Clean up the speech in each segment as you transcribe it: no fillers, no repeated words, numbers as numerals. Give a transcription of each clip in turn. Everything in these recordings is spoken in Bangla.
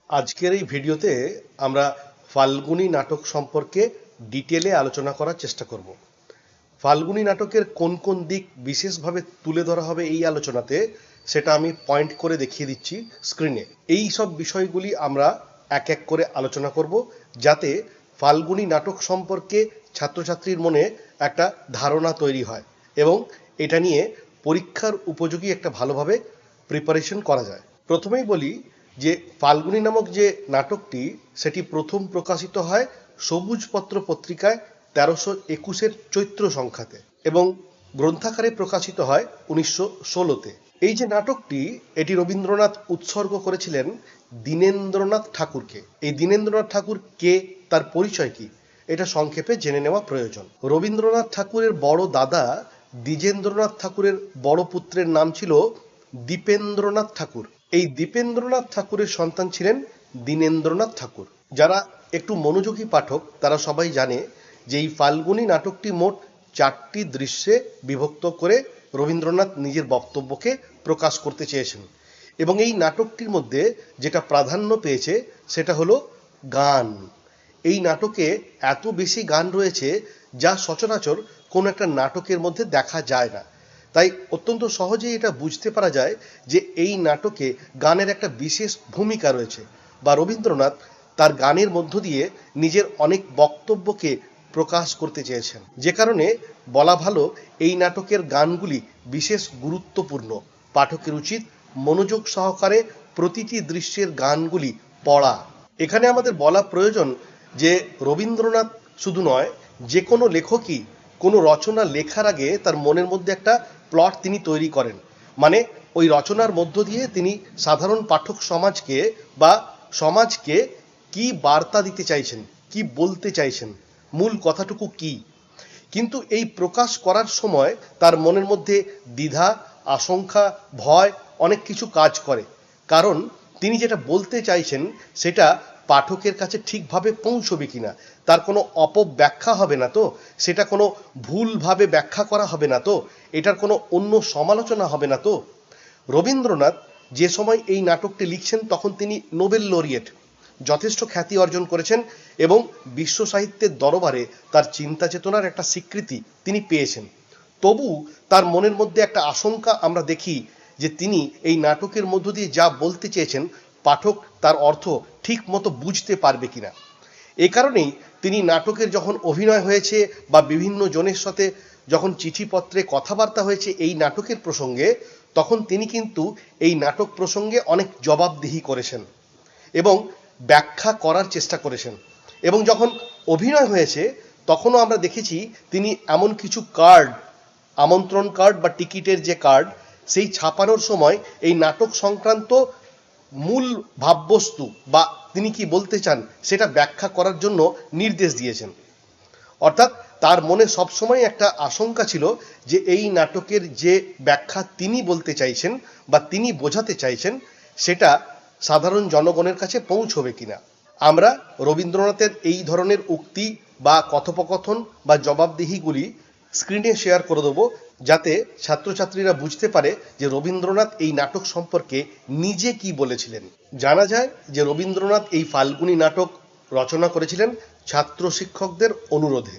আজকের এই ভিডিওতে আমরা ফাল্গুনী নাটক সম্পর্কে ডিটেলে আলোচনা করার চেষ্টা করব। ফাল্গুনী নাটকের কোন কোন দিক বিশেষভাবে তুলে ধরা হবে এই আলোচনাতে সেটা আমি পয়েন্ট করে দেখিয়ে দিচ্ছি স্ক্রিনে। এই সব বিষয়গুলি আমরা এক এক করে আলোচনা করব, যাতে ফাল্গুনী নাটক সম্পর্কে ছাত্রছাত্রীর মনে একটা ধারণা তৈরি হয় এবং এটা নিয়ে পরীক্ষার উপযোগী একটা ভালোভাবে প্রিপারেশন করা যায়। প্রথমেই বলি যে ফাল্গুনী নামক যে নাটকটি সেটি প্রথম প্রকাশিত হয় সবুজপত্র পত্রিকায় 1321-এর চৈত্র সংখ্যাতে এবং গ্রন্থাকারে প্রকাশিত হয় 1916-তে। এই যে নাটকটি এটি রবীন্দ্রনাথ উৎসর্গ করেছিলেন দীনেন্দ্রনাথ ঠাকুরকে। এই দীনেন্দ্রনাথ ঠাকুর কে, তার পরিচয় কি, এটা সংক্ষেপে জেনে নেওয়া প্রয়োজন। রবীন্দ্রনাথ ঠাকুরের বড় দাদা দ্বিজেন্দ্রনাথ ঠাকুরের বড় পুত্রের নাম ছিল দীপেন্দ্রনাথ ঠাকুর। এই দীপেন্দ্রনাথ ঠাকুরের সন্তান ছিলেন দীনেন্দ্রনাথ ঠাকুর। যারা একটু মনোযোগী পাঠক তারা সবাই জানে যে এই ফাল্গুনী নাটকটি মোট 4টি দৃশ্যে বিভক্ত করে রবীন্দ্রনাথ নিজের বক্তব্যকে প্রকাশ করতে চেয়েছেন এবং এই নাটকটির মধ্যে যেটা প্রাধান্য পেয়েছে সেটা হলো গান। এই নাটকে এত বেশি গান রয়েছে যা সচরাচর কোনো একটা নাটকের মধ্যে দেখা যায় না। তাই অত্যন্ত সহজেই এটা বুঝতে পারা যায় যে এই নাটকে গানের একটা বিশেষ ভূমিকা রয়েছে বা রবীন্দ্রনাথ তার গানের মধ্য দিয়ে নিজের অনেক বক্তব্যকে প্রকাশ করতে চেয়েছেন, যে কারণে বলা ভালো এই নাটকের গানগুলি বিশেষ গুরুত্বপূর্ণ। পাঠকের উচিত মনোযোগ সহকারে প্রতিটি দৃশ্যের গানগুলি পড়া। এখানে আমাদের বলা প্রয়োজন যে রবীন্দ্রনাথ শুধু নয়, যে কোনো লেখকই কোনো রচনা লেখার আগে তার মনের মধ্যে একটা প্লট তিনি তৈরি করেন। মানে ওই রচনার মধ্য দিয়ে তিনি সাধারণ পাঠক সমাজকে বা সমাজকে কি বার্তা দিতে চাইছেন, কি বলতে চাইছেন, মূল কথাটুকু কি। কিন্তু এই প্রকাশ করার সময় তার মনের মধ্যে দ্বিধা, আশঙ্কা, ভয় অনেক কিছু কাজ করে, কারণ তিনি যেটা বলতে চাইছেন সেটা পাঠকের কাছে ঠিকভাবে পৌঁছবে কিনা, তার কোনো অপব্যাখ্যা হবে না তো, সেটা কোনো ভুলভাবে ব্যাখ্যা করা হবে না তো, এটার কোনো অন্য সমালোচনা হবে না তো। রবীন্দ্রনাথ যে সময় এই নাটকটি লিখছেন তখন তিনি নোবেল লরিয়েট, যথেষ্ট খ্যাতি অর্জন করেছেন এবং বিশ্ব সাহিত্যের দরবারে তার চিন্তা চেতনার একটা স্বীকৃতি তিনি পেয়েছেন। তবু তার মনের মধ্যে একটা আশঙ্কা আমরা দেখি যে তিনি এই নাটকের মধ্য দিয়ে যা বলতে চেয়েছেন পাঠক তার অর্থ ঠিক মতো বুঝতে পারবে কিনা। এই কারণেই তিনি নাটকের যখন অভিনয় হয়েছে বা বিভিন্ন জনের সাথে যখন চিঠিপত্রে কথাবার্তা হয়েছে এই নাটকের প্রসঙ্গে, তখন তিনি কিন্তু এই নাটক প্রসঙ্গে অনেক জবাবদিহি করেছেন এবং ব্যাখ্যা করার চেষ্টা করেছেন। এবং যখন অভিনয় হয়েছে তখনও আমরা দেখেছি তিনি এমন কিছু কার্ড, আমন্ত্রণ কার্ড বা টিকিটের যে কার্ড, সেই ছাপানোর সময় এই নাটক সংক্রান্ত মূল ভাববস্তু বা তিনি কি বলতে চান সেটা ব্যাখ্যা করার জন্য নির্দেশ দিয়েছেন। অর্থাৎ তার মনে সবসময় একটা আশঙ্কা ছিল যে এই নাটকের যে ব্যাখ্যা তিনি বলতে চাইছেন বা তিনি বোঝাতে চাইছেন সেটা সাধারণ জনগণের কাছে পৌঁছবে কিনা। আমরা রবীন্দ্রনাথের এই ধরনের উক্তি বা কথোপকথন বা জবাবদিহিগুলি স্ক্রিনে শেয়ার করে দেবো, যাতে ছাত্রছাত্রীরা বুঝতে পারে যে রবীন্দ্রনাথ এই নাটক সম্পর্কে নিজে কি বলেছিলেন। জানা যায় যে রবীন্দ্রনাথ এই ফাল্গুনী নাটক রচনা করেছিলেন ছাত্র শিক্ষকদের অনুরোধে।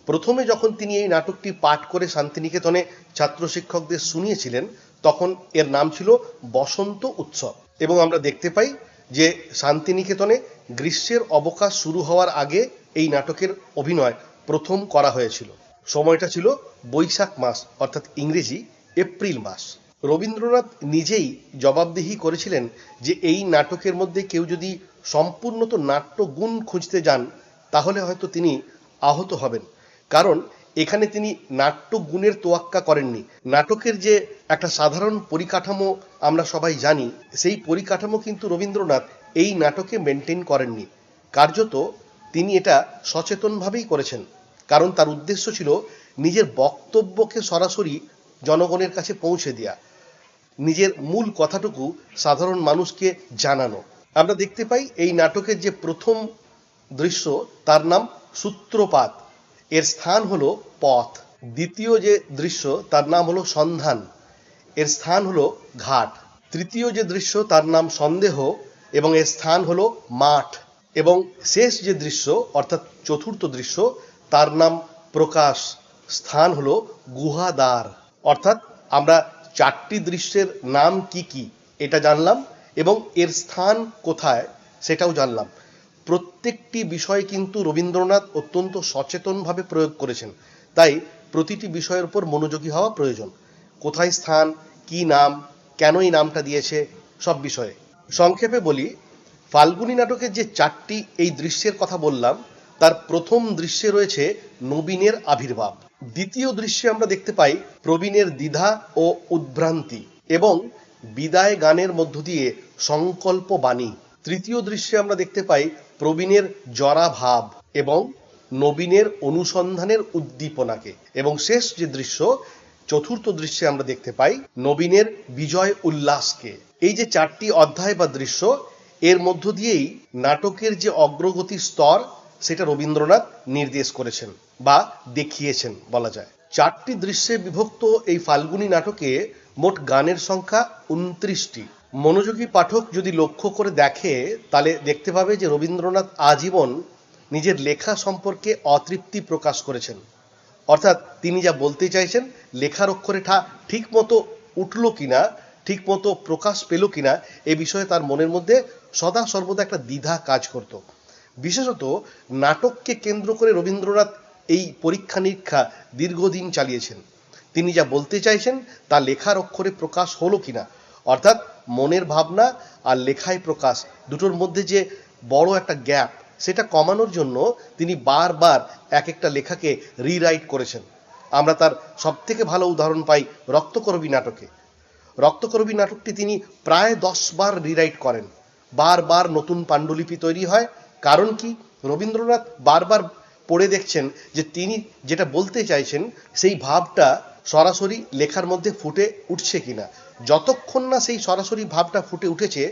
প্রথমে যখন তিনি এই নাটকটি পাঠ করে শান্তিনিকেতনে ছাত্র শিক্ষকদের শুনিয়েছিলেন তখন এর নাম ছিল বসন্ত উৎসব। এবং আমরা দেখতে পাই যে শান্তিনিকেতনে গ্রীষ্মের অবকাশ শুরু হওয়ার আগে এই নাটকের অভিনয় প্রথম করা হয়েছিল। সময়টা ছিল বৈশাখ মাস, অর্থাৎ ইংরেজি এপ্রিল মাস। রবীন্দ্রনাথ নিজেই জবাবদিহি করেছিলেন যে এই নাটকের মধ্যে কেউ যদি সম্পূর্ণত নাট্যগুণ খুঁজতে যান তাহলে হয়তো তিনি আহত হবেন, কারণ এখানে তিনি নাট্যগুণের তোয়াক্কা করেননি। নাটকের যে একটা সাধারণ পরিকাঠামো আমরা সবাই জানি, সেই পরিকাঠামো কিন্তু রবীন্দ্রনাথ এই নাটকে মেনটেন করেননি। কার্যত তিনি এটা সচেতনভাবেই করেছেন, কারণ তার উদ্দেশ্য ছিল নিজের বক্তব্যকে সরাসরি জনগণের কাছে পৌঁছে দেওয়া, নিজের মূল কথাটুকু সাধারণ মানুষকে জানানো। আমরা দেখতে পাই এই নাটকের যে প্রথম দৃশ্য তার নাম সূত্রপাত, এর স্থান হলো পথ। দ্বিতীয় যে দৃশ্য তার নাম হলো সন্ধান, এর স্থান হলো ঘাট। তৃতীয় যে দৃশ্য তার নাম সন্দেহ, এবং এর স্থান হলো মাঠ। এবং শেষ যে দৃশ্য অর্থাৎ চতুর্থ দৃশ্য তার নাম প্রকাশ, স্থান হলো গুহাদ্বার। অর্থাৎ আমরা চারটি দৃশ্যের নাম কি কি এটা জানলাম এবং এর স্থান কোথায় সেটাও জানলাম। প্রত্যেকটি বিষয় কিন্তু রবীন্দ্রনাথ অত্যন্ত সচেতনভাবে প্রয়োগ করেছেন, তাই প্রতিটি বিষয়ের উপর মনোযোগী হওয়া প্রয়োজন। কোথায় স্থান, কি নাম, কেন এই নামটা দিয়েছে, সব বিষয়ে সংক্ষেপে বলি। ফাল্গুনী নাটকের যে চারটি এই দৃশ্যের কথা বললাম, তার প্রথম দৃশ্যে রয়েছে নবীনের আবির্ভাব। দ্বিতীয় দৃশ্যে আমরা দেখতে পাই প্রবীণের দ্বিধা ও উদ্ভ্রান্তি এবং বিদায় গানের মধ্য দিয়ে সংকল্প বাণী। তৃতীয় দৃশ্যে আমরা দেখতে পাই প্রবীণের জরা ভাব এবং নবীনের অনুসন্ধানের উদ্দীপনাকে। এবং শেষ যে দৃশ্য চতুর্থ দৃশ্যে আমরা দেখতে পাই নবীনের বিজয় উল্লাসকে। এই যে চারটি অধ্যায় বা দৃশ্য, এর মধ্য দিয়েই নাটকের যে অগ্রগতির স্তর সেটা রবীন্দ্রনাথ নির্দেশ করেছেন বা দেখিয়েছেন বলা যায়। চারটি দৃশ্যে বিভক্ত এই ফাল্গুনী নাটকে মোট গানের সংখ্যা 29টি। মনোযোগী পাঠক যদি লক্ষ্য করে দেখে তাহলে দেখতে পাবে যে রবীন্দ্রনাথ আজীবন নিজের লেখা সম্পর্কে অতৃপ্তি প্রকাশ করেছেন। অর্থাৎ তিনি যা বলতে চাইছেন লেখার অক্ষরে ঠিক মতো উঠল কিনা, ঠিক মতো প্রকাশ পেল কিনা এ বিষয়ে তার মনের মধ্যে সদা সর্বদা একটা দ্বিধা কাজ করত। বিশেষত নাটককে কেন্দ্র করে রবীন্দ্রনাথ এই পরীক্ষা নিরীক্ষা দীর্ঘদিন চালিয়েছেন। তিনি যা বলতে চাইছেন তা লেখার অক্ষরে প্রকাশ হলো কিনা, অর্থাৎ মনের ভাবনা আর লেখায় প্রকাশ দুটোর মধ্যে যে বড় একটা গ্যাপ সেটা কমানোর জন্য তিনি বারবার এক একটা লেখাকে রিরাইট করেছেন। আমরা তার সবথেকে ভালো উদাহরণ পাই রক্তকরবী নাটকে। রক্তকরবী নাটকটি তিনি প্রায় 10 বার রিরাইট করেন। বারবার নতুন পাণ্ডুলিপি তৈরি হয়। কারণ কি? রবীন্দ্রনাথ বারবার পড়ে দেখছেন যে তিনি যেটা বলতে চাইছেন সেই ভাবটা সরাসরি লেখার মধ্যে ফুটে উঠছে কিনা। যতক্ষণ না সেই সরাসরি ভাবটা ফুটে উঠেছে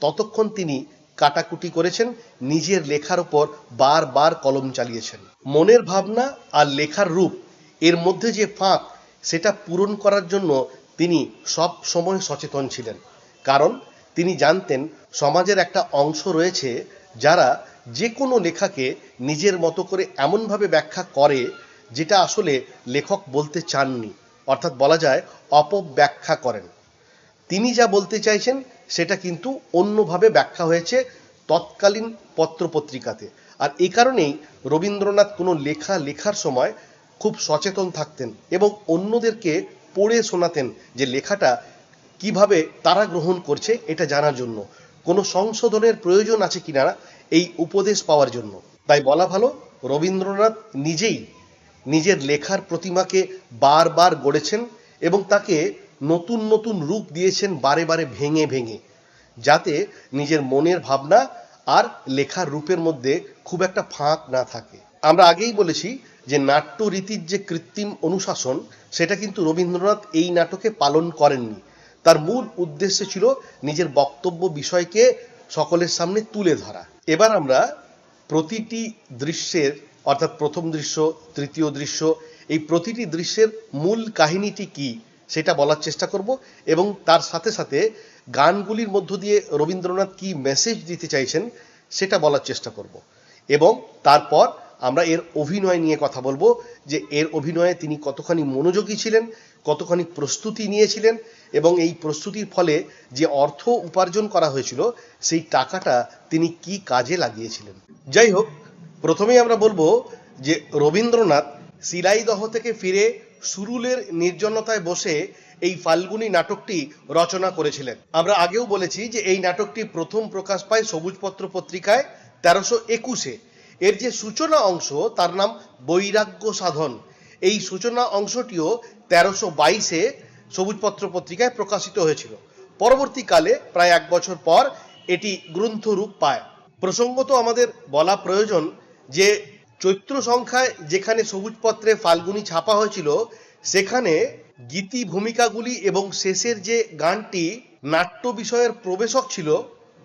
ততক্ষণ তিনি কাটাকুটি করেছেন, নিজের লেখার উপর বারবার কলম চালিয়েছেন। মনের ভাবনা আর লেখার রূপ এর মধ্যে যে ফাঁক সেটা পূরণ করার জন্য তিনি সব সময় সচেতন ছিলেন। কারণ তিনি জানতেন সমাজের একটা অংশ রয়েছে যারা যে কোনো লেখাকে নিজের মতো করে এমনভাবে ব্যাখ্যা করে যেটা আসলে লেখক বলতে চাননি, অর্থাৎ বলা যায় অপব্যাখ্যা করেন। তিনি যা বলতে চাইছেন সেটা কিন্তু অন্যভাবে ব্যাখ্যা হয়েছে তৎকালীন পত্রপত্রিকাতে। আর এই কারণেই রবীন্দ্রনাথ কোনো লেখার সময় খুব সচেতন থাকতেন এবং অন্যদেরকে পড়ে শোনাতেন যে লেখাটা কিভাবে তারা গ্রহণ করছে এটা জানার জন্য, কোনো সংশোধনের প্রয়োজন আছে কিনা এই উপদেশ পাওয়ার জন্য। তাই বলা ভালো রবীন্দ্রনাথ নিজেই নিজের লেখার প্রতিমাকে বারবার গড়েছেন এবং তাকে নতুন নতুন রূপ দিয়েছেন বারে বারে ভেঙে ভেঙে, যাতে নিজের মনের ভাবনা আর লেখার রূপের মধ্যে খুব একটা ফাঁক না থাকে। আমরা আগেই বলেছি যে নাট্য রীতির যে কৃত্রিম অনুশাসন সেটা কিন্তু রবীন্দ্রনাথ এই নাটকে পালন করেননি। তার মূল উদ্দেশ্য ছিল নিজের বক্তব্য বিষয়কে সকলের সামনে তুলে ধরা। এবার আমরা প্রতিটি দৃশ্যের অর্থাৎ প্রথম দৃশ্য, তৃতীয় দৃশ্য, এই প্রতিটি দৃশ্যের মূল কাহিনীটি কি সেটা বলার চেষ্টা করব এবং তার সাথে সাথে গানগুলির মধ্য দিয়ে রবীন্দ্রনাথ কি মেসেজ দিতে চাইছেন সেটা বলার চেষ্টা করব। এবং তারপর আমরা এর অভিনয় নিয়ে কথা বলবো যে এর অভিনয়ে তিনি কতখানি মনোযোগী ছিলেন, কতখানি প্রস্তুতি নিয়েছিলেন এবং এই প্রস্তুতির ফলে যে অর্থ উপার্জন করা হয়েছিল সেই টাকাটা তিনি কি কাজে লাগিয়েছিলেন। যাই হোক, প্রথমেই আমরা বলবো যে রবীন্দ্রনাথ শিলাইদহ থেকে ফিরে সুরুলের নির্জনতায় বসে এই ফাল্গুনী নাটকটি রচনা করেছিলেন। আমরা আগেও বলেছি যে এই নাটকটি প্রথম প্রকাশ পায় সবুজপত্র পত্রিকায় 1321-এ। এর যে সূচনা অংশ তার নাম বৈরাগ্য সাধন। এই সূচনা অংশটিও 1322-এ সবুজপত্র পত্রিকায় প্রকাশিত হয়েছিল। পরবর্তীকালে প্রায় 1 বছর পর এটি গ্রন্থ রূপ পায়। প্রসঙ্গত আমাদের বলা প্রয়োজন যে চৈত্র সংখ্যায় যেখানে সবুজপত্রে ফাল্গুনী ছাপা হয়েছিল সেখানে গীতি ভূমিকাগুলি এবং শেষের যে গানটি নাট্য বিষয়ের প্রবেশক ছিল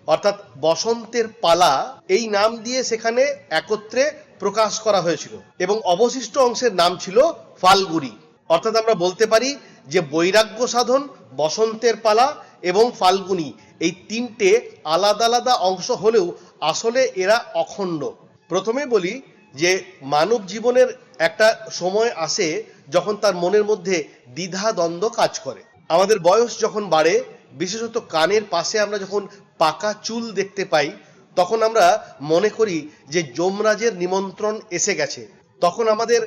অর্থাৎ বসন্তের পালা, এই নাম দিয়ে সেখানে একত্রে প্রকাশ করা হয়েছিল এবং অবশিষ্ট অংশের নাম ছিল ফাল্গুনী। অর্থাৎ আমরা বলতে পারি যে বৈরাগ্য সাধন, বসন্তের পালা এবং ফাল্গুনী এই তিনটে আলাদা আলাদা অংশ হলেও আসলে এরা অখণ্ড। প্রথমে বলি যে মানব জীবনের একটা সময় আসে যখন তার মনের মধ্যে দ্বিধা দ্বন্দ্ব কাজ করে। আমাদের বয়স যখন বাড়ে, বিশেষত কানের পাশে আমরা যখন পাকা চুল দেখতে পাই, তখন আমরা মনে করি যে যমরাজের নিমন্ত্রণ এসে গেছে। তখন আমাদের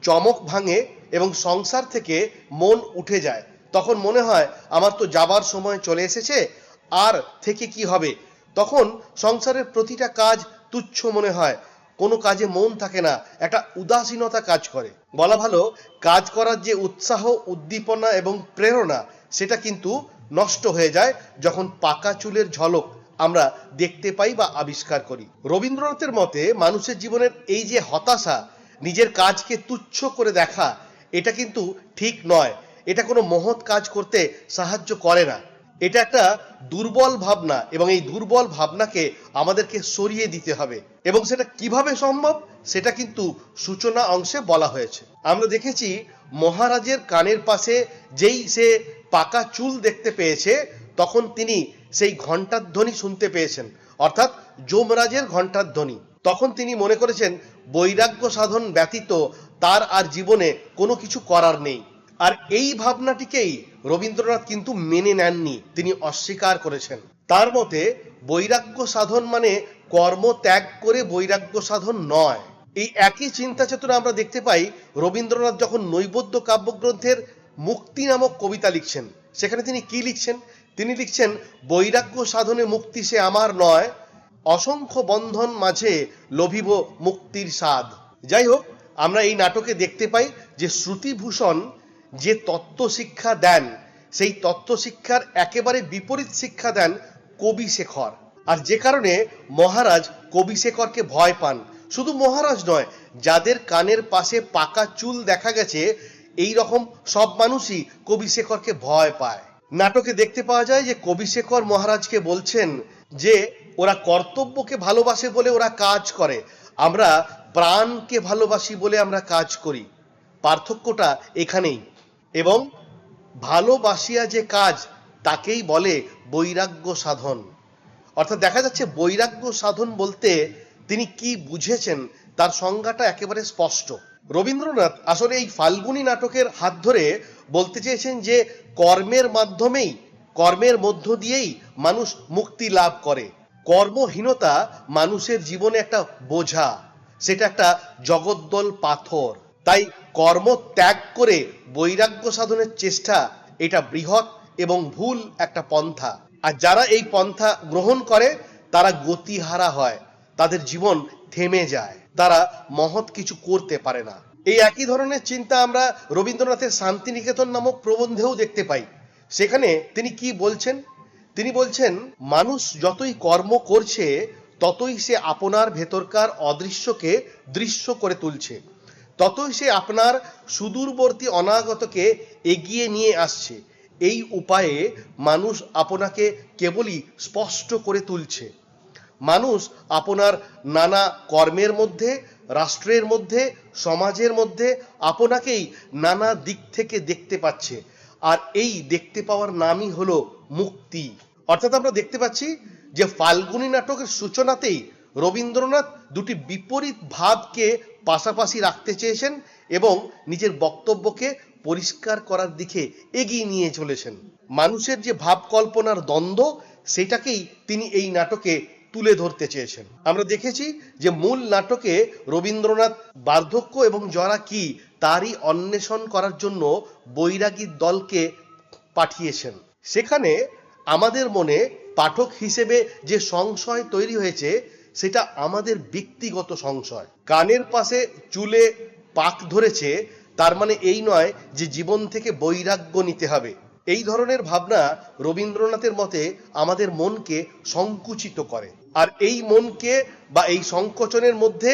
চমক ভাঙে এবং সংসার থেকে মন উঠে যায়। তখন মনে হয় আমার তো যাবার সময় চলে এসেছে, আর থেকে কি হবে। তখন সংসারের প্রতিটা কাজ তুচ্ছ মনে হয়, কোনো কাজে মন থাকে না, একটা উদাসীনতা কাজ করে। বলা ভালো, কাজ করার যে উৎসাহ, উদ্দীপনা এবং প্রেরণা, সেটা কিন্তু নষ্ট হয়ে যায় যখন পাকা চুলের ঝলক আমরা দেখতে পাই বা আবিষ্কার করি। রবীন্দ্রনাথের মতে মানুষের জীবনের এই যে হতাশা, নিজের কাজকে তুচ্ছ করে দেখা, এটা কিন্তু ঠিক নয়। এটা কোনো মহৎ কাজ করতে সাহায্য করে না। এটা একটা দুর্বল ভাবনা এবং এই দুর্বল ভাবনাকে আমাদেরকে সরিয়ে দিতে হবে। এবং সেটা কিভাবে সম্ভব, সেটা কিন্তু সূচনা অংশে বলা হয়েছে। আমরা দেখেছি মহারাজের কানের পাশে যেই সে পাকা চুল দেখতে পেয়েছে, তখন তিনি সেই ঘণ্টার ধ্বনি শুনতে পেয়েছেন, অর্থাৎ যমরাজের ঘণ্টার ধ্বনি। তখন তিনি মনে করেছেন বৈরাগ্য সাধন ব্যতীত তার আর জীবনে কোনো কিছু করার নেই। আর এই ভাবনাটিকেই রবীন্দ্রনাথ কিন্তু মেনে নেননি, তিনি অস্বীকার করেছেন। তার মতে বৈরাগ্য সাধন মানে কর্ম ত্যাগ করে বৈরাগ্য সাধন নয়। এই একই চিন্তা চেতনা আমরা দেখতে পাই রবীন্দ্রনাথ যখন নৈবেদ্য কাব্যগ্রন্থের মুক্তি নামক কবিতা লিখছেন। সেখানে তিনি কি লিখছেন? তিনি লিখছেন, বৈরাগ্য সাধনে মুক্তি সে আমার নয়, অসংখ্য বন্ধন মাঝে লভিব মুক্তির স্বাদ। যাই হোক, আমরা এই নাটকে দেখতে পাই যে শ্রুতিভূষণ যে তত্ত্ব শিক্ষা দেন, সেই তত্ত্ব শিক্ষার একেবারে বিপরীত শিক্ষা দেন কবিশেখর। আর যে কারণে মহারাজ কবিশেখরকে ভয় পান। শুধু মহারাজ নয়, যাদের কানের পাশে পাকা চুল দেখা গেছে, এই রকম সব মানুষই কবিশেখরকে ভয় পায়। নাটকে দেখতে পাওয়া যায় যে কবিশেখর মহারাজকে বলছেন যে ওরা কর্তব্যকে ভালোবাসে বলে ওরা কাজ করে, আমরা প্রাণকে ভালোবাসি বলে আমরা কাজ করি। পার্থক্যটা এখানেই। এবং ভালোবাসিয়া যে কাজ, তাকেই বলে বৈরাগ্য সাধন। অর্থাৎ দেখা যাচ্ছে বৈরাগ্য সাধন বলতে তিনি কি বুঝেছেন তার সংজ্ঞাটা একেবারে স্পষ্ট। রবীন্দ্রনাথ আসলে এই ফাল্গুনী নাটকের হাত ধরে বলতে চেয়েছেন যে কর্মের মাধ্যমেই, কর্মের মধ্য দিয়েই মানুষ মুক্তি লাভ করে। কর্মহীনতা মানুষের জীবনে একটা বোঝা, সেটা একটা জগদ্দল পাথর। তাই কর্ম ত্যাগ করে বৈরাগ্য সাধনের চেষ্টা, এটা বৃহৎ এবং ভুল একটা পন্থা। আর যারা এই পন্থা গ্রহণ করে তারা গতিহারা হয়, তাদের জীবন থেমে যায়, তারা মহৎ কিছু করতে পারে না। এই একই ধরনের চিন্তা আমরা রবীন্দ্রনাথের শান্তিনিকেতন নামক প্রবন্ধেও দেখতে পাই। সেখানে তিনি কি বলছেন? তিনি বলছেন, মানুষ যতই কর্ম করছে ততই সে আপনার ভেতরকার অদৃশ্যকে দৃশ্য করে তুলছে, ততই সে আপনার সুদূরবর্তী অনাগতকে এগিয়ে নিয়ে আসছে। এই উপায়ে মানুষ আপনাকে কেবলই স্পষ্ট করে তুলছে। মানুষ আপনার নানা কর্মের মধ্যে, রাষ্ট্রের মধ্যে, সমাজের মধ্যে আপনাকেই নানা দিক থেকে দেখতে পাচ্ছে। আর এই দেখতে পাওয়ার নামই হলো মুক্তি। অর্থাৎ আমরা দেখতে পাচ্ছি যে ফাল্গুনী নাটকের সূচনাতেই রবীন্দ্রনাথ দুটি বিপরীত ভাবকে পাশাপাশি রাখতে চেয়েছেন এবং নিজের বক্তব্যকে পরিষ্কার করার দিকে এগিয়ে নিয়ে চলেছেন। মানুষের যে ভাব কল্পনার দ্বন্দ্ব, সেটাকেই তিনি এই নাটকে তুলে ধরতে চেয়েছেন। আমরা দেখেছি যে মূল নাটকে রবীন্দ্রনাথ বার্ধক্য এবং জরা কি তারই অন্বেষণ করার জন্য বৈরাগীর দলকে পাঠিয়েছেন। সেখানে আমাদের মনে পাঠক হিসেবে যে সংশয় তৈরি হয়েছে, সেটা আমাদের ব্যক্তিগত সংশয়। কানের পাশে চুলে পাক ধরেছে, তার মানে এই নয় যে জীবন থেকে বৈরাগ্য নিতে হবে। এই ধরনের ভাবনা রবীন্দ্রনাথের মতে আমাদের মনকে সংকুচিত করে। আর এই মনকে বা এই সংকোচনের মধ্যে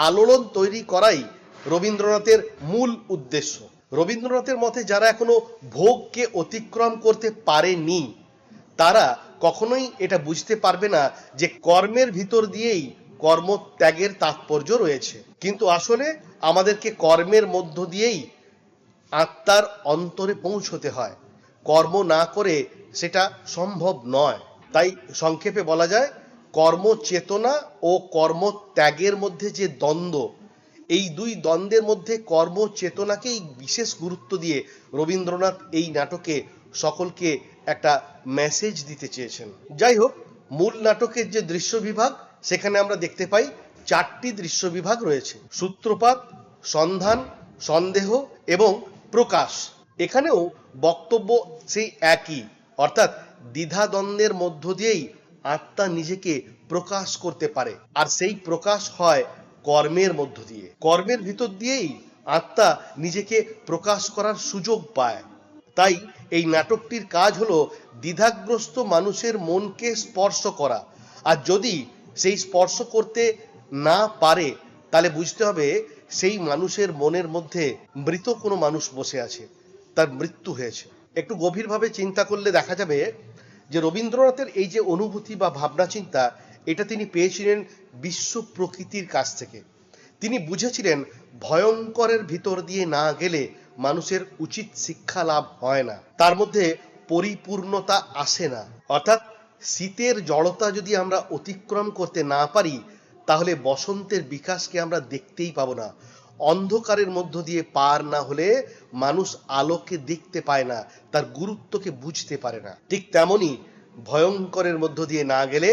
আলোড়ন তৈরি করাই রবীন্দ্রনাথের মূল উদ্দেশ্য। রবীন্দ্রনাথের মতে যারা এখনো ভোগকে অতিক্রম করতে পারেনি, তারা কখনোই এটা বুঝতে পারবে না যে কর্মের ভিতর দিয়েই কর্মত্যাগের তাৎপর্য রয়েছে। কিন্তু আসলে আমাদেরকে কর্মের মধ্য দিয়েই আত্মার অন্তরে পৌঁছতে হয়। কর্ম না করে সেটা সম্ভব নয়। তাই সংক্ষেপে বলা যায়, কর্মচেতনা ও কর্মত্যাগের মধ্যে যে দ্বন্দ্ব, এই দুই দ্বন্দ্বের মধ্যে কর্মচেতনাকেই বিশেষ গুরুত্ব দিয়ে রবীন্দ্রনাথ এই নাটকে সকলকে একটা মেসেজ দিতে চেয়েছেন। যাই হোক, মূল নাটকের যে দৃশ্য বিভাগ, সেখানে আমরা দেখতে পাই 4টি দৃশ্য বিভাগ রয়েছে: সূত্রপাত, সন্ধান, সন্দেহ এবং প্রকাশ। এখানেও বক্তব্য সেই একই, অর্থাৎ দ্বিধাদ্বন্দ্বের মধ্য দিয়েই আত্মা নিজেকে প্রকাশ করতে পারে, আর সেই প্রকাশ হয় কর্মের মধ্য দিয়ে। কর্মের ভিতর দিয়েই আত্মা নিজেকে প্রকাশ করার সুযোগ পায়। তাই এই নাটকটির কাজ হলো দ্বিধাগ্রস্ত মানুষের মনকে স্পর্শ করা, আর যদি সেই স্পর্শ করতে না পারে তাহলে বুঝতে হবে সেই মানুষের মনের মধ্যে মৃত কোনো মানুষ বসে আছে, তার মৃত্যু হয়েছে। একটু গভীরভাবে চিন্তা করলে দেখা যাবে যে রবীন্দ্রনাথের এই যে অনুভূতি বা ভাবনা চিন্তা, এটা তিনি পেয়েছিলেন বিশ্ব প্রকৃতির কাছ থেকে। তিনি বুঝেছিলেন ভয়ঙ্করের ভিতর দিয়ে না গেলে মানুষের উচিত শিক্ষা লাভ হয় না, তার মধ্যে পরিপূর্ণতা আসে না। অর্থাৎ শীতের জড়তা যদি আমরা অতিক্রম করতে না পারি, তাহলে বসন্তের বিকাশকে আমরা দেখতেই পাবো না। অন্ধকারের মধ্য দিয়ে পার না হলে মানুষ আলোকে দেখতে পায় না, তার গুরুত্বকে বুঝতে পারে না। ঠিক তেমনি ভয়ঙ্করের মধ্য দিয়ে না গেলে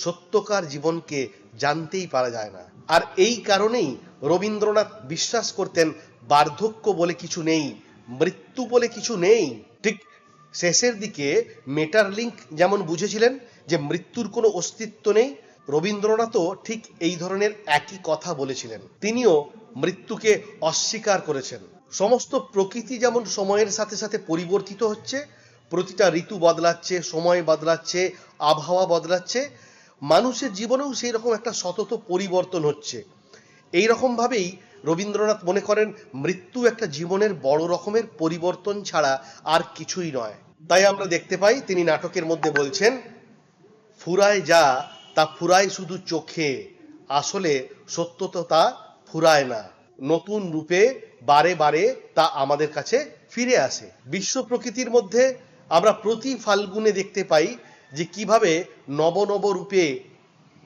সত্যকার জীবনকে জানতেই পারা যায় না। আর এই কারণেই রবীন্দ্রনাথ বিশ্বাস করতেন বার্ধক্য বলে কিছু নেই, মৃত্যু বলে কিছু নেই। ঠিক শেষের দিকে মেটারলিঙ্ক যেমন বুঝেছিলেন যে মৃত্যুর কোনো অস্তিত্ব নেই, রবীন্দ্রনাথও ঠিক এই ধরনের একই কথা বলেছিলেন। তিনিও মৃত্যুকে অস্বীকার করেছেন। সমস্ত প্রকৃতি যেমন সময়ের সাথে সাথে পরিবর্তিত হচ্ছে, প্রতিটা ঋতু বদলাচ্ছে, সময় বদলাচ্ছে, আবহাওয়া বদলাচ্ছে, মানুষের জীবনেও সেই রকম একটা সতত পরিবর্তন হচ্ছে। এই রকম ভাবেই রবীন্দ্রনাথ মনে করেন মৃত্যু একটা জীবনের বড় রকমের পরিবর্তন ছাড়া আর কিছুই নয়। তাই আমরা দেখতে পাই তিনি নাটকের মধ্যে বলছেন, ফুরায় যা তা ফুরায় শুধু চোখে, আসলে সত্য তো তা ফুরায় না, নতুন রূপে বারে বারে তা আমাদের কাছে ফিরে আসে। বিশ্ব প্রকৃতির মধ্যে আমরা প্রতি ফাল্গুনে দেখতে পাই যে কিভাবে নব নব রূপে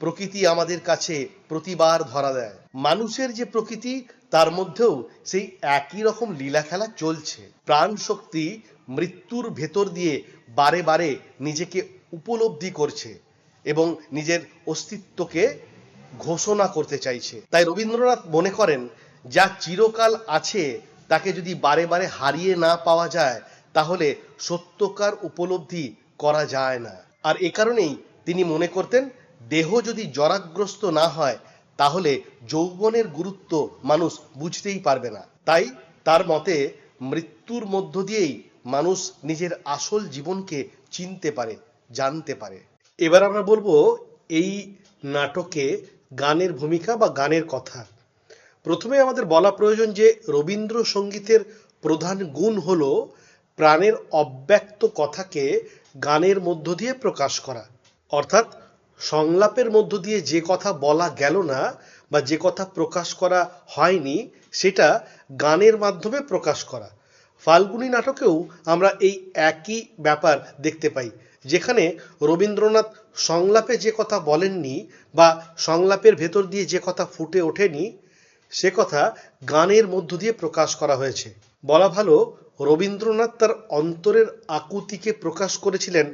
প্রকৃতি আমাদের কাছে প্রতিবার ধরা দেয়। মানুষের যে প্রকৃতি, তার মধ্যেও সেই একই রকম লীলা খেলা চলছে। প্রাণ শক্তি মৃত্যুর ভেতর দিয়ে বারে বারে নিজেকে উপলব্ধি করছে এবং নিজের অস্তিত্বকে ঘোষণা করতে চাইছে। তাই রবীন্দ্রনাথ মনে করেন যা চিরকাল আছে তাকে যদি বারে বারে হারিয়ে না পাওয়া যায়, তাহলে সত্যকার উপলব্ধি করা যায় না। আর এ কারণেই তিনি মনে করতেন দেহ যদি জরাগ্রস্ত না হয়, তাহলে যৌবনের গুরুত্ব মানুষ বুঝতেই পারবে না। তাই তার মতে মৃত্যুর মধ্য দিয়েই মানুষ নিজের আসল জীবনকে চিনতে পারে, জানতে পারে। এবার আমরা বলবো এই নাটকে গানের ভূমিকা বা গানের কথা। প্রথমে আমাদের বলা প্রয়োজন যে রবীন্দ্রসঙ্গীতের প্রধান গুণ হলো প্রাণের অব্যক্ত কথাকে গানের মধ্য দিয়ে প্রকাশ করা। অর্থাৎ সংলাপের মধ্য দিয়ে যে কথা বলা গেল না বা যে কথা প্রকাশ করা হয়নি, সেটা গানের মাধ্যমে প্রকাশ করা। ফাল্গুনী নাটকেও আমরা এই একই ব্যাপার দেখতে পাই, যেখানে রবীন্দ্রনাথ সংলাপে যে কথা বলেননি বা সংলাপের ভেতর দিয়ে যে কথা ফুটে ওঠেনি, সে কথা গানের মধ্য দিয়ে প্রকাশ করা হয়েছে। বলা ভালো, রবীন্দ্রনাথ তার অন্তরের আকুতিকে প্রকাশ করেছিলেন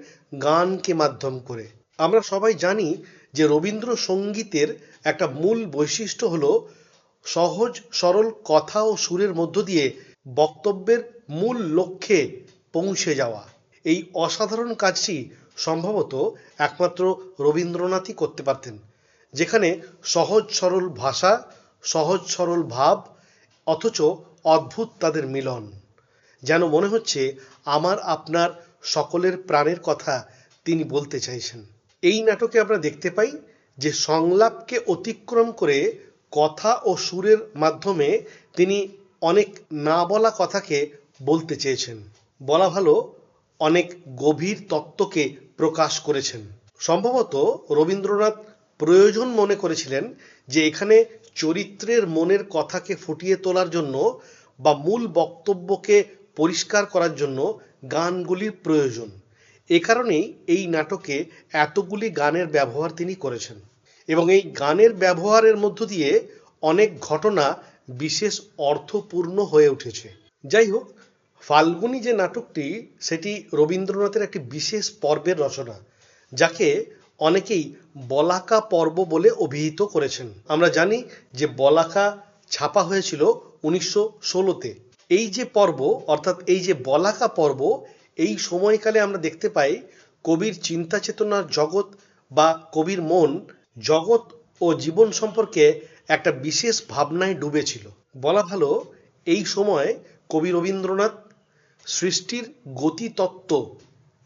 গানকে মাধ্যম করে। আমরা সবাই জানি যে রবীন্দ্রসঙ্গীতের একটা মূল বৈশিষ্ট্য হলো সহজ সরল কথা ও সুরের মধ্য দিয়ে বক্তব্যের মূল লক্ষ্যে পৌঁছে যাওয়া। এই অসাধারণ কাজটি সম্ভবত একমাত্র রবীন্দ্রনাথই করতে পারতেন, যেখানে সহজ সরল ভাষা, সহজ সরল ভাব, অথচ অদ্ভুত তাদের মিলন। যেন মনে হচ্ছে আমার আপনার সকলের প্রাণের কথা তিনি বলতে চাইছেন। এই নাটকে আমরা দেখতে পাই যে সংলাপকে অতিক্রম করে কথা ও সুরের মাধ্যমে তিনি অনেক না বলা কথাকে বলতে চেয়েছেন। বলা ভালো, অনেক গভীর তত্ত্বকে প্রকাশ করেছেন। সম্ভবত রবীন্দ্রনাথ প্রয়োজন মনে করেছিলেন যে এখানে চরিত্রের মনের কথাকে ফুটিয়ে তোলার জন্য বা মূল বক্তব্যকে পরিষ্কার করার জন্য গানগুলির প্রয়োজন। এ কারণেই এই নাটকে এতগুলি গানের ব্যবহার তিনি করেছেন এবং এই গানের ব্যবহারের মধ্য দিয়ে অনেক ঘটনা বিশেষ অর্থপূর্ণ হয়ে উঠেছে। যাই হোক, ফাল্গুনী যে নাটকটি সেটি রবীন্দ্রনাথের একটি বিশেষ পর্বের রচনা, যাকে অনেকেই বলাকা পর্ব বলে অভিহিত করেছেন। আমরা জানি যে বলাকা ছাপা হয়েছিল 1916-তে। এই যে পর্ব অর্থাৎ এই যে বলাকা পর্ব, এই সময়কালে আমরা দেখতে পাই কবির চিন্তা চেতনার জগৎ বা কবির মন জগৎ ও জীবন সম্পর্কে একটা বিশেষ ভাবনায় ডুবেছিল। বলা ভালো, এই সময় কবি রবীন্দ্রনাথ সৃষ্টির গতিতত্ত্ব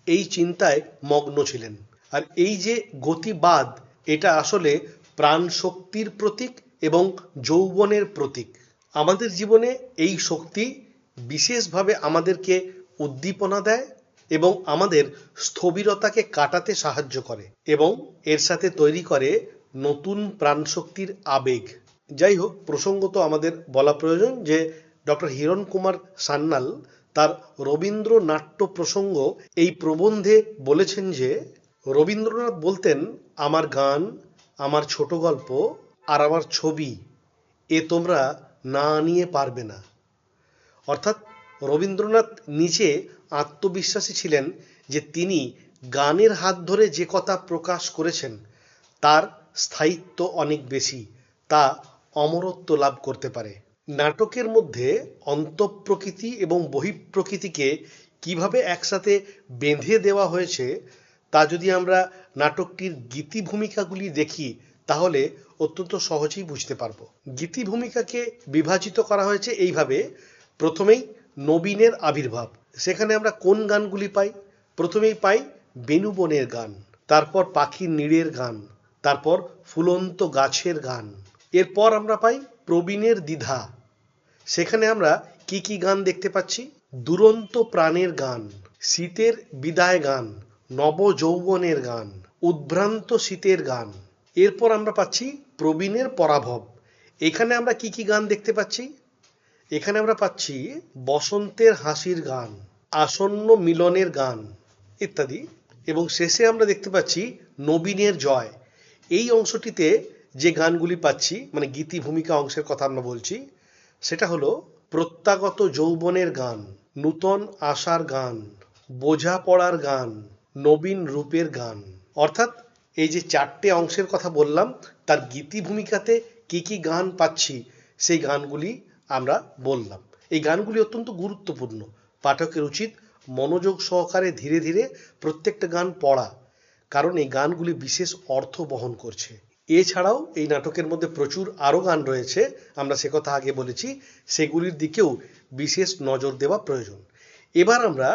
এই চিন্তায় মগ্ন ছিলেন। আর এই যে গতিবাদ, এটা আসলে প্রাণ শক্তির প্রতীক এবং যৌবনের প্রতীক। আমাদের জীবনে এই শক্তি বিশেষভাবে আমাদেরকে উদ্দীপনা দেয় এবং আমাদের স্থবিরতাকে কাটাতে সাহায্য করে এবং এর সাথে তৈরি করে নতুন প্রাণশক্তির আবেগ। যাই হোক, প্রসঙ্গত আমাদের বলা প্রয়োজন যে ডক্টর হিরণ কুমার সান্যাল তার রবীন্দ্র নাট্য প্রসঙ্গ এই প্রবন্ধে বলেছেন যে রবীন্দ্রনাথ বলতেন, আমার গান, আমার ছোট গল্প আর আমার ছবি এ তোমরা না নিয়ে পারবে না। অর্থাৎ রবীন্দ্রনাথ নিজে আত্মবিশ্বাসী ছিলেন যে তিনি গানের হাত ধরে যে কথা প্রকাশ করেছেন তার স্থায়িত্ব অনেক বেশি, তা অমরত্ব লাভ করতে পারে। নাটকের মধ্যে অন্তঃপ্রকৃতি এবং বহিঃপ্রকৃতিকে কিভাবে একসাথে বেঁধে দেওয়া হয়েছে তা যদি আমরা নাটকটির গীতি ভূমিকাগুলি দেখি তাহলে অত্যন্ত সহজেই বুঝতে পারবো। গীতি ভূমিকাকে বিভাজিত করা হয়েছে এইভাবে। প্রথমেই নবীনের আবির্ভাব, সেখানে আমরা কোন গানগুলি পাই? প্রথমেই পাই বেণুবনের গান, তারপর পাখির নীড়ের গান, তারপর ফুলন্ত গাছের গান। এরপর আমরা পাই প্রবীণের দ্বিধা, সেখানে আমরা কি কি গান দেখতে পাচ্ছি? দুরন্ত প্রাণের গান, শীতের বিদায় গান, নব যৌবনের গান, উদ্ভ্রান্ত শীতের গান। এরপর আমরা পাচ্ছি প্রবীণের পরাভব, এখানে আমরা কি কি গান দেখতে পাচ্ছি? এখানে আমরা পাচ্ছি বসন্তের হাসির গান, আসন্ন মিলনের গান ইত্যাদি। এবং শেষে আমরা দেখতে পাচ্ছি নবীনের জয়। এই অংশটিতে যে গানগুলি পাচ্ছি, মানে গীতি ভূমিকা অংশের কথা আমরা বলছি, সেটা হলো প্রত্যাগত যৌবনের গান, নূতন আশার গান, বোঝা পড়ার গান, নবীন রূপের গান। অর্থাৎ এই যে চারটে অংশের কথা বললাম তার গীতি ভূমিকাতে কি কি গান পাচ্ছি সেই গানগুলি আমরা বললাম। এই গানগুলি অত্যন্ত গুরুত্বপূর্ণ, পাঠকের উচিত মনোযোগ সহকারে ধীরে ধীরে প্রত্যেকটা গান পড়া, কারণ এই গানগুলি বিশেষ অর্থ বহন করছে। এছাড়াও এই নাটকের মধ্যে প্রচুর আরও গান রয়েছে, আমরা সে কথা আগে বলেছি, সেগুলির দিকেও বিশেষ নজর দেওয়া প্রয়োজন। এবার আমরা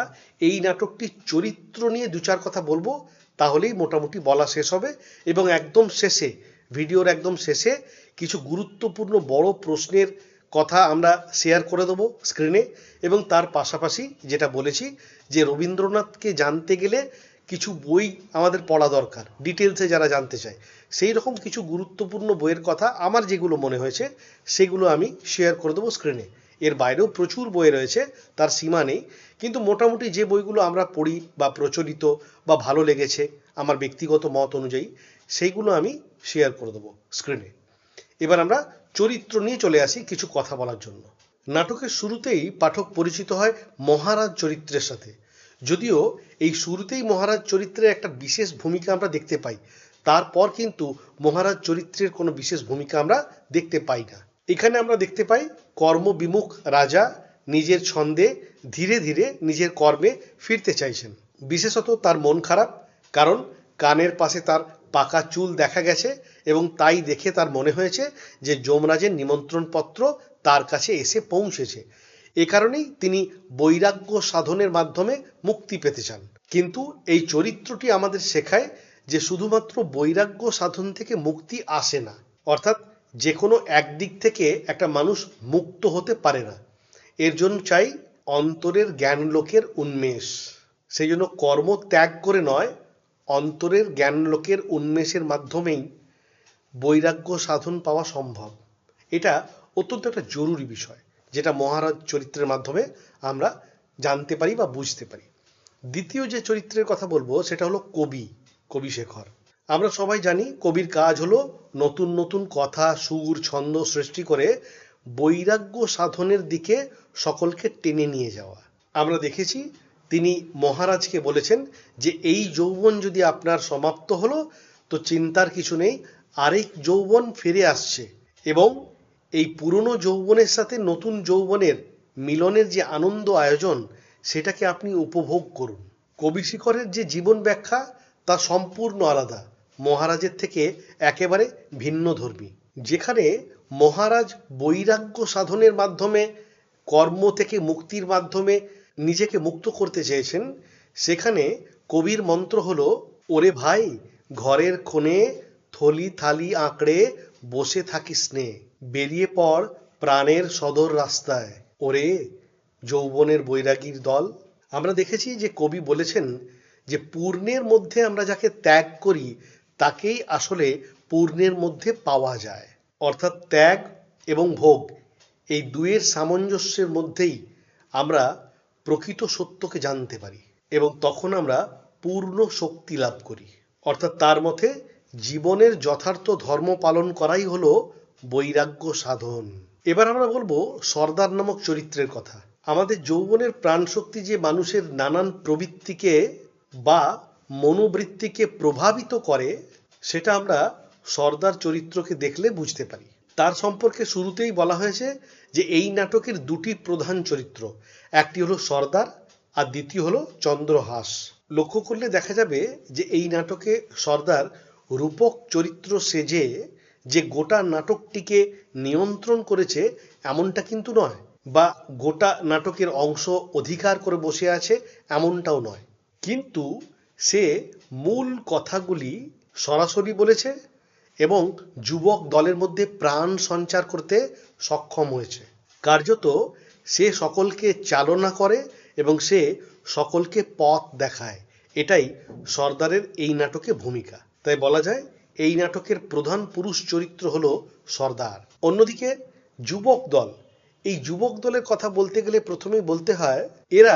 এই নাটকটির চরিত্র নিয়ে দু চার কথা বলবো, তাহলেই মোটামুটি বলা শেষ হবে। এবং একদম শেষে, ভিডিওর একদম শেষে কিছু গুরুত্বপূর্ণ বড় প্রশ্নের কথা আমরা শেয়ার করে দেবো স্ক্রিনে। এবং তার পাশাপাশি যেটা বলেছি যে রবীন্দ্রনাথকে জানতে গেলে কিছু বই আমাদের পড়া দরকার, ডিটেলসে যারা জানতে চায়, সেই রকম কিছু গুরুত্বপূর্ণ বইয়ের কথা আমার যেগুলো মনে হয়েছে সেগুলো আমি শেয়ার করে দেবো স্ক্রিনে। এর বাইরেও প্রচুর বই রয়েছে, তার সীমা নেই, কিন্তু মোটামুটি যে বইগুলো আমরা পড়ি বা প্রচলিত বা ভালো লেগেছে আমার ব্যক্তিগত মত অনুযায়ী, সেইগুলো আমি শেয়ার করে দেবো স্ক্রিনে। এবার আমরা চরিত্র নিয়ে চলে আসি কিছু কথা বলার জন্য। নাটকের শুরুতেই পাঠক পরিচিত হয় মহারাজ চরিত্রের সাথে, যদিও এই শুরুতেই মহারাজ চরিত্রের একটা বিশেষ ভূমিকা আমরা দেখতে পাই, তারপর কিন্তু মহারাজ চরিত্রের কোনো বিশেষ ভূমিকা আমরা দেখতে পাই না। এখানে আমরা দেখতে পাই কর্মবিমুখ রাজা নিজের ছন্দে ধীরে ধীরে নিজের কর্মে ফিরতে চাইছেন। বিশেষত তার মন খারাপ, কারণ কানের পাশে তার পাকা চুল দেখা গেছে এবং তাই দেখে তার মনে হয়েছে যে যমরাজের নিমন্ত্রণপত্র তার কাছে এসে পৌঁছেছে। এ কারণেই তিনি বৈরাগ্য সাধনের মাধ্যমে মুক্তি পেতে চান। কিন্তু এই চরিত্রটি আমাদের শেখায় যে শুধুমাত্র বৈরাগ্য সাধন থেকে মুক্তি আসে না, অর্থাৎ যে কোনো একদিক থেকে একটা মানুষ মুক্ত হতে পারে না, এর জন্য চাই অন্তরের জ্ঞানলোকের উন্মেষ। সেই জন্য কর্ম ত্যাগ করে নয়, অন্তরের জ্ঞানলোকের উন্মেষের মাধ্যমেই বৈরাগ্য সাধন পাওয়া সম্ভব। এটা অত্যন্ত একটা জরুরি বিষয়, যেটা মহারাজ চরিত্রের মাধ্যমে আমরা জানতে পারি বা বুঝতে পারি। দ্বিতীয় যে চরিত্রের কথা বলবো সেটা হলো কবি শেখর। আমরা সবাই জানি কবির কাজ হলো নতুন নতুন কথা, সুর, ছন্দ সৃষ্টি করে বৈরাগ্য সাধনের দিকে সকলকে টেনে নিয়ে যাওয়া। আমরা দেখেছি তিনি মহারাজকে বলেছেন যে এই যৌবন যদি আপনার সমাপ্ত হলো তো চিন্তার কিছু নেই, আরেক যৌবন ফিরে আসছে এবং এই পুরনো যৌবনের সাথে নতুন যৌবনের মিলনের যে আনন্দ আয়োজন সেটাকে আপনি উপভোগ করুন। কবি শিখরের যে জীবন ব্যাখ্যা তা সম্পূর্ণ আলাদা, মহারাজের থেকে একেবারে ভিন্নধর্মী। যেখানে মহারাজ বৈরাগ্য সাধনের মাধ্যমে, কর্ম থেকে মুক্তির মাধ্যমে নিজেকে মুক্ত করতে চেয়েছেন, সেখানে কবির মন্ত্র হলো, ওরে ভাই ঘরের কোণে থলি থালি আঁকড়ে বসে থাকিস নে, বেরিয়ে পড় প্রাণের সদর রাস্তায়, ওরে যৌবনের বৈরাগীর দল। আমরা দেখেছি যে কবি বলেছেন যে পূর্ণের মধ্যে আমরা যাকে ত্যাগ করি তাকেই আসলে পূর্ণের মধ্যে পাওয়া যায়। অর্থাৎ ত্যাগ এবং ভোগ এই দুয়ের সামঞ্জস্যের মধ্যেই আমরা প্রকৃত সত্যকে জানতে পারি এবং তখন আমরা পূর্ণ শক্তি লাভ করি। অর্থাৎ তার মতে জীবনের যথার্থ ধর্ম পালন করাই হলো বৈরাগ্য সাধন। এবার আমরা বলবো সর্দার নামক চরিত্রের কথা। আমাদের যৌবনের প্রাণশক্তি যে মানুষের নানান প্রবৃত্তিকে বা মনোবৃত্তিকে প্রভাবিত করে সেটা আমরা সর্দার চরিত্রকে দেখলে বুঝতে পারি। তার সম্পর্কে শুরুতেই বলা হয়েছে যে এই নাটকের দুটি প্রধান চরিত্র, একটি হলো সর্দার আর দ্বিতীয় হলো চন্দ্রহাস। লক্ষ্য করলে দেখা যাবে যে এই নাটকে সর্দার রূপক চরিত্র সেজে যে গোটা নাটকটিকে নিয়ন্ত্রণ করেছে এমনটা কিন্তু নয়, বা গোটা নাটকের অংশ অধিকার করে বসে আছে এমনটাও নয়, কিন্তু সে মূল কথাগুলি সরাসরি বলেছে এবং যুবক দলের মধ্যে প্রাণ সঞ্চার করতে সক্ষম হয়েছে। কার্যত সে সকলকে চালনা করে এবং সে সকলকে পথ দেখায়। এটাই সর্দারের এই নাটকে ভূমিকা। তাই বলা যায় এই নাটকের প্রধান পুরুষ চরিত্র হলো সর্দার। অন্যদিকে যুবক দল, এই যুবক দলের কথা বলতে গেলে প্রথমেই বলতে হয় এরা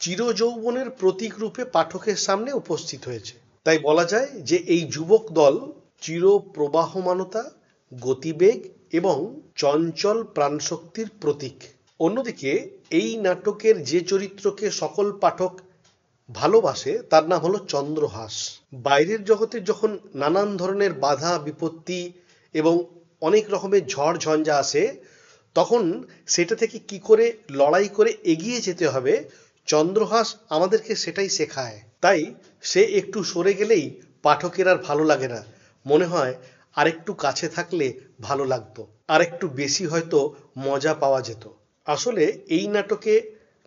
চিরযৌবনের প্রতীক রূপে পাঠকের সামনে উপস্থিত হয়েছে। তাই বলা যায় যে এই যুবক দল চির প্রবাহমানতা, গতিবেগ এবং চঞ্চল প্রাণশক্তির প্রতীক। অন্যদিকে এই নাটকের যে চরিত্রকে সকল পাঠক ভালোবাসে তার নাম হলো চন্দ্রহাস। বাইরের জগতে যখন নানান ধরনের বাধা বিপত্তি এবং অনেক রকমের ঝড় ঝঞ্ঝা আসে তখন সেটা থেকে কি করে লড়াই করে এগিয়ে যেতে হবে চন্দ্রহাস আমাদেরকে সেটাই শেখায়। তাই সে একটু সরে গেলেই পাঠকের আর ভালো লাগে না, মনে হয় আরেকটু কাছে থাকলে ভালো লাগতো, আরেকটু বেশি হয়তো মজা পাওয়া যেত। আসলে এই নাটকে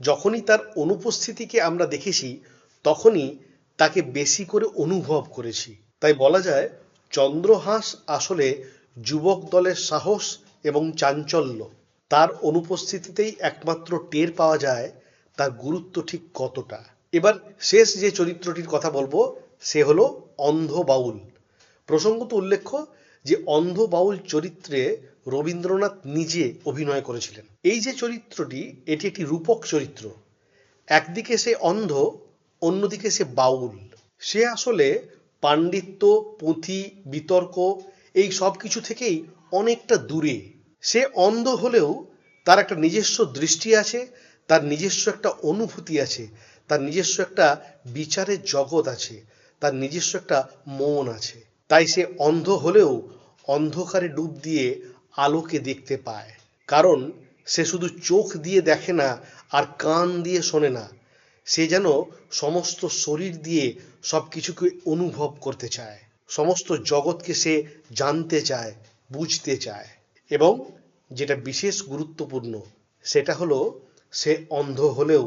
যখনই তার অনুপস্থিতিকে আমরা দেখেছি তখনই তাকে বেশি করে অনুভব করেছি। তাই বলা যায় চন্দ্রহাস আসলে যুবক দলের সাহস এবং চাঞ্চল্য, তার অনুপস্থিতিতেই একমাত্র টের পাওয়া যায় তার গুরুত্ব ঠিক কতটা। এবার শেষ যে চরিত্রটির কথা বলবো সে হলো অন্ধ বাউল। প্রসঙ্গত উল্লেখ্য যে অন্ধ বাউল চরিত্রে রবীন্দ্রনাথ নিজে অভিনয় করেছিলেন। এই যে চরিত্রটি এটি একটি রূপক চরিত্র। একদিকে সে অন্ধ, অন্যদিকে সে বাউল। সে আসলে পাণ্ডিত্য, পুঁথি, বিতর্ক এই সব কিছু থেকেই অনেকটা দূরে। সে অন্ধ হলেও তার একটা নিজস্ব দৃষ্টি আছে, তার নিজস্ব একটা অনুভূতি আছে, তার নিজস্ব একটা বিচারের জগৎ আছে, তার নিজস্ব একটা মন আছে। তাই সে অন্ধ হলেও অন্ধকারে ডুব দিয়ে আলোকে দেখতে পায়। কারণ সে শুধু চোখ দিয়ে দেখে না আর কান দিয়ে শোনে না, সে যেন সমস্ত শরীর দিয়ে সব কিছুকে অনুভব করতে চায়, সমস্ত জগৎকে সে জানতে চায়, বুঝতে চায়। এবং যেটা বিশেষ গুরুত্বপূর্ণ সেটা হলো সে অন্ধ হলেও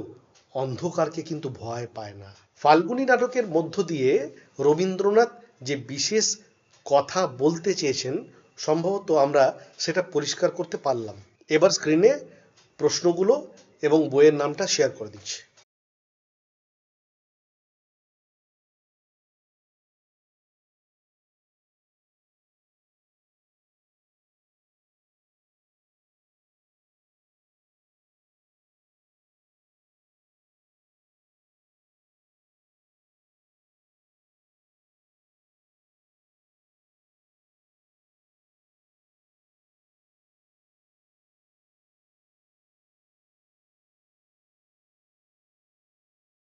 অন্ধকারকে কিন্তু ভয় পায় না। ফাল্গুনী নাটকের মধ্য দিয়ে রবীন্দ্রনাথ যে বিশেষ কথা বলতে চেয়েছেন সম্ভবত আমরা সেটা পরিষ্কার করতে পারলাম। এবার স্ক্রিনে প্রশ্নগুলো এবং বইয়ের নামটা শেয়ার করে দিচ্ছি।